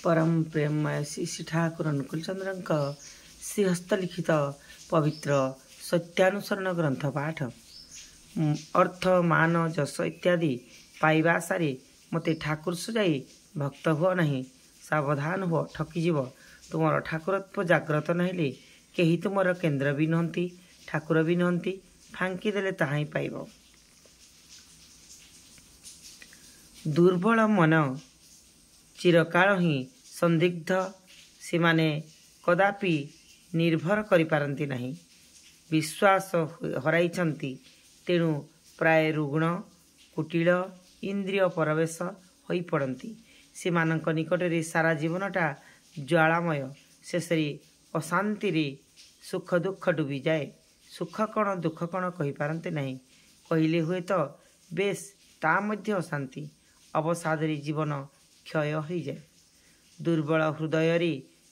परम प्रेममय श्री श्री ठाकुर अनुकूल चंद्र श्री हस्तलिखित पवित्र सत्यानुसरण ग्रंथ पाठ अर्थ मान जस इत्यादि पाइबा सारी मते ठाकुर सजाई भक्त हुआ नहीं सावधान हुआ ठकीजीव तुमर ठाकुरत्व जाग्रत नहेले केही तुमर केन्द्र भी नहंती ठाकुर भी नहंती फांकी देले ताहा ही पाइब। दुर्बल मन चिरकाल ही संदिग्ध सेमाने कदापि निर्भर करि पारंती नहीं विश्वास हराइछंती तेणु प्राय रुग्ण कुटिल इंद्रिय परवेश होई पड़ती सेमानंक निकटरे सारा जीवनटा ज्वालामय शेषरे अशांति रे सुख दुख डूबी जाए सुख कण दुख कण कहि पारंते नहीं कहले हुए तो बेस ता मध्य अशांति अवसादरी जीवन क्षय हो जाए। दुर्बल हृदय रे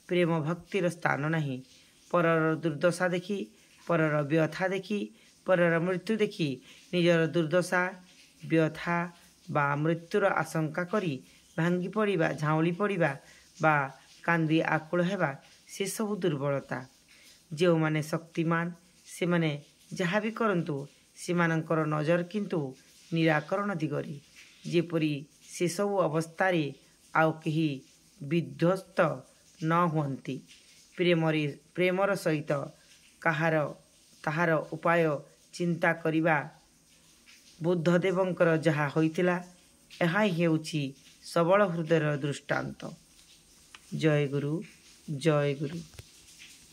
प्रेम भक्तिर स्थान नहीं परर दुर्दशा देखी परर व्यथा देखी परर मृत्यु देखी निजर दुर्दशा व्यथा बा मृत्युर आशंका करी भांगी पड़ा झाउली पड़ा बा कांदी आकुल हेबा से सब दुर्बलता। जो माने शक्तिमान से माने जहाँ भी करंतु सेमानंकर नजर किंतु निराकरण दिगरी जेपरी से सब अवस्था आउ कहीं विध्वस्त न हुंती प्रेमर सहित कहार ताहार उपाय चिंता करिबा बुद्धदेवंकर जहा होइतिला एहा हेउछि सबल हृदयर दृष्टांत। जय गुरु जय गुरु।